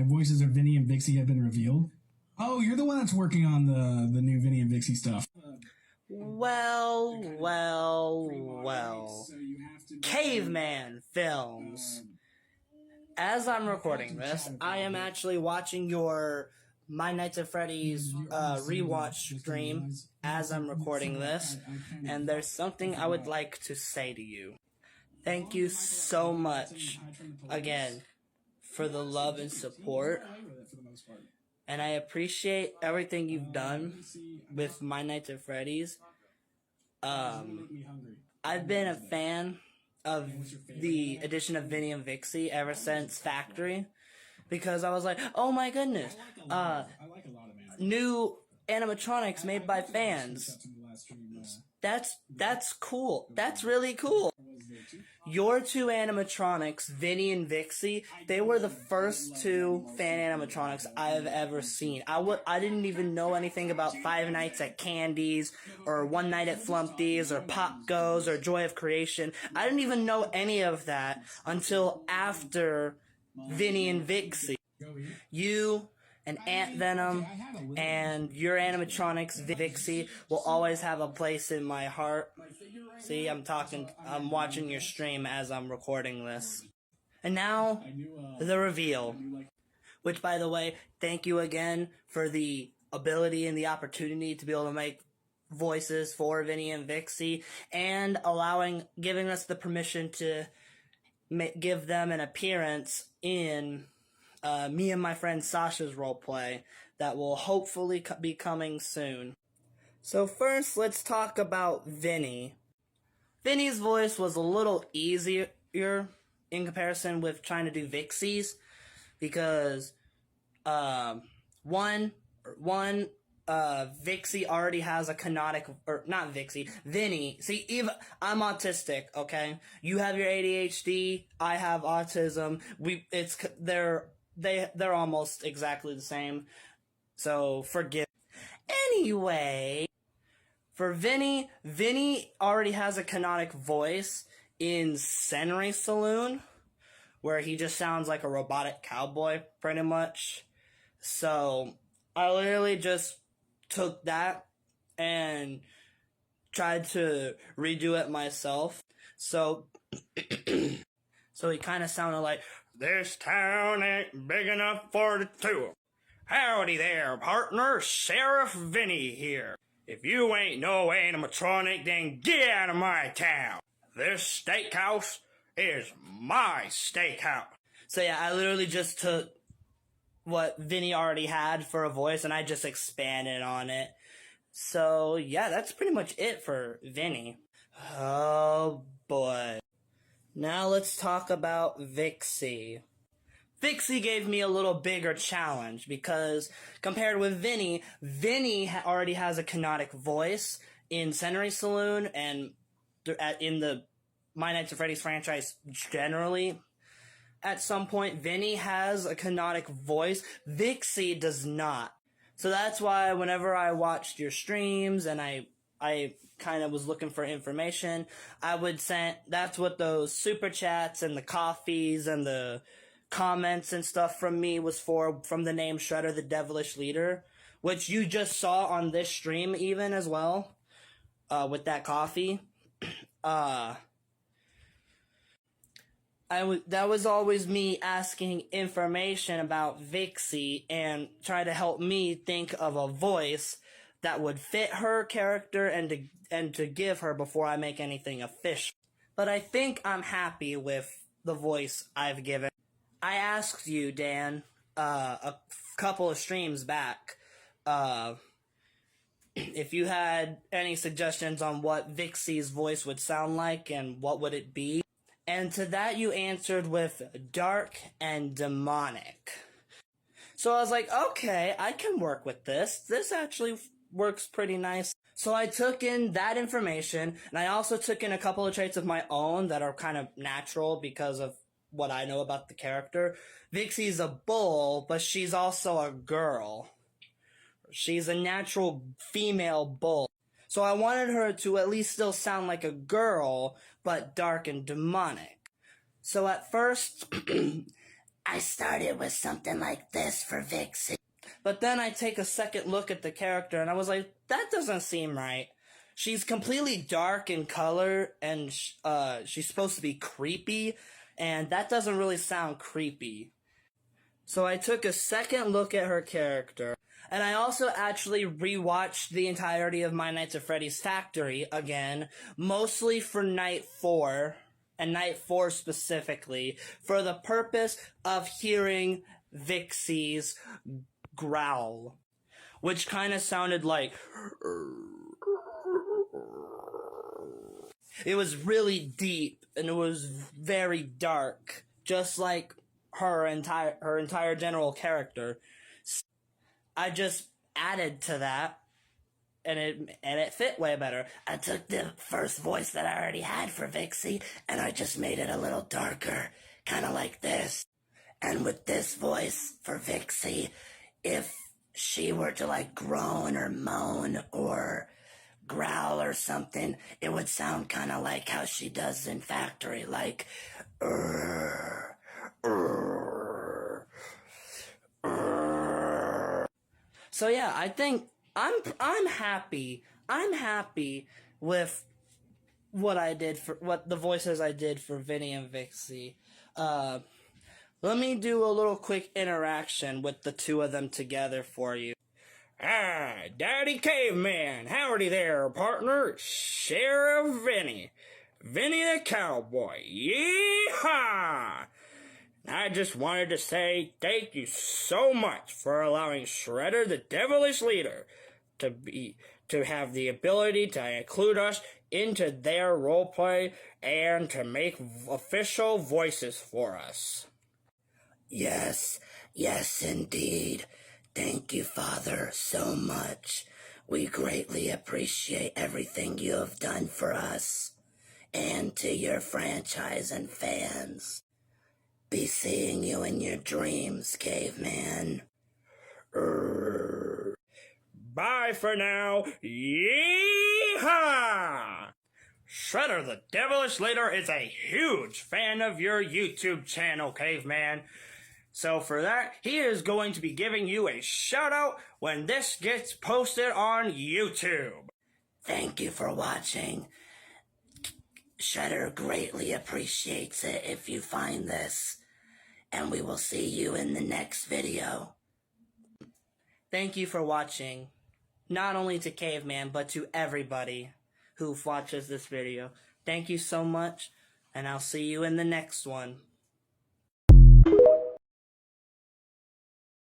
voices of Vinnie and Vixie have been revealed. Oh, you're the one that's working on the new Vinnie and Vixie stuff. Well. CavemanFilms. As I'm recording this, I am actually watching your My Nights at Freddy's rewatch stream as I'm recording this, and there's something I would like to say to you. Thank you so much, again, for the love and support, and I appreciate everything you've done with My Nights at Freddy's. I've been a fan of the addition of Vinnie and Vixie ever since Factory, because I was like, oh my goodness, new animatronics made by fans. That's cool. That's really cool. Your two animatronics, Vinnie and Vixie, they were the first two fan animatronics I've ever seen. I didn't even know anything about Five Nights at Candy's, or One Night at Flumpty's, or Pop Goes, or Joy of Creation. I didn't even know any of that until after Vinnie and Vixie. You and Ant Venom and your animatronics, Vixie, will always have a place in my heart. See, I'm watching your stream as I'm recording this. And now, the reveal. Which, by the way, thank you again for the ability and the opportunity to be able to make voices for Vinnie and Vixie, and giving us the permission to give them an appearance in me and my friend Sasha's roleplay that will hopefully be coming soon. So first, let's talk about Vinnie. Vinnie's voice was a little easier in comparison with trying to do Vixie's, because Vixie already has a canonic, or not Vixie, Vinnie. See, even I'm autistic, okay? You have your ADHD, I have autism. They're almost exactly the same. So forgive. Anyway, for Vinnie already has a canonic voice in Sensory Saloon, where he just sounds like a robotic cowboy, pretty much. So I literally just took that and tried to redo it myself. So he kind of sounded like, "This town ain't big enough for the two. Howdy there, partner, Sheriff Vinnie here. If you ain't no animatronic, then get out of my town. This steakhouse is my steakhouse." So yeah, I literally just took what Vinnie already had for a voice, and I just expanded on it. So yeah, that's pretty much it for Vinnie. Oh boy. Now let's talk about Vixie. Vixie gave me a little bigger challenge, because compared with Vinnie already has a canonic voice in Sensory Saloon and in the My Nights at Freddy's franchise generally. At some point, Vinnie has a canonic voice. Vixie does not. So that's why whenever I watched your streams and I kind of was looking for information, that's what those super chats and the coffees and the comments and stuff from me was for, from the name Shredder the Devilish Leader, which you just saw on this stream even as well, with that coffee. That was always me asking information about Vixie and trying to help me think of a voice that would fit her character and to give her before I make anything official. But I think I'm happy with the voice I've given. I asked you, Dan, a couple of streams back, if you had any suggestions on what Vixie's voice would sound like and what would it be. And to that you answered with dark and demonic. So I was like, okay, I can work with this. This actually works pretty nice. So I took in that information, and I also took in a couple of traits of my own that are kind of natural because of what I know about the character. Vixie's a bull, but she's also a girl. She's a natural female bull. So I wanted her to at least still sound like a girl, but dark and demonic. So at first, I started with something like this for Vixie. But then I take a second look at the character and I was like, that doesn't seem right. She's completely dark in color and she's supposed to be creepy, and that doesn't really sound creepy. So I took a second look at her character, and I also actually rewatched the entirety of My Nights at Freddy's Factory again, mostly for Night 4, and Night 4 specifically, for the purpose of hearing Vixie's growl, which kind of sounded like... It was really deep, and it was very dark, just like her entire general character. I just added to that, and it fit way better. I took the first voice that I already had for Vixie, and I just made it a little darker, kind of like this. And with this voice for Vixie, if she were to like groan or moan or growl or something, it would sound kind of like how she does in Factory, like So yeah, I think I'm happy. I'm happy with what the voices I did for Vinnie and Vixie. Let me do a little quick interaction with the two of them together for you. Daddy Caveman, howdy there, partner. Sheriff Vinnie. Vinnie the Cowboy. Yeehaw! I just wanted to say thank you so much for allowing Shredder the Devilish Leader to have the ability to include us into their roleplay and to make official voices for us. Yes indeed. Thank you, Father, so much. We greatly appreciate everything you have done for us and to your franchise and fans. Be seeing you in your dreams, Caveman. Bye for now. Yeehaw! Shredder the Devilish Leader is a huge fan of your YouTube channel, Caveman. So for that, he is going to be giving you a shout out when this gets posted on YouTube. Thank you for watching. Shredder greatly appreciates it if you find this. And we will see you in the next video. Thank you for watching. Not only to Caveman, but to everybody who watches this video. Thank you so much, and I'll see you in the next one.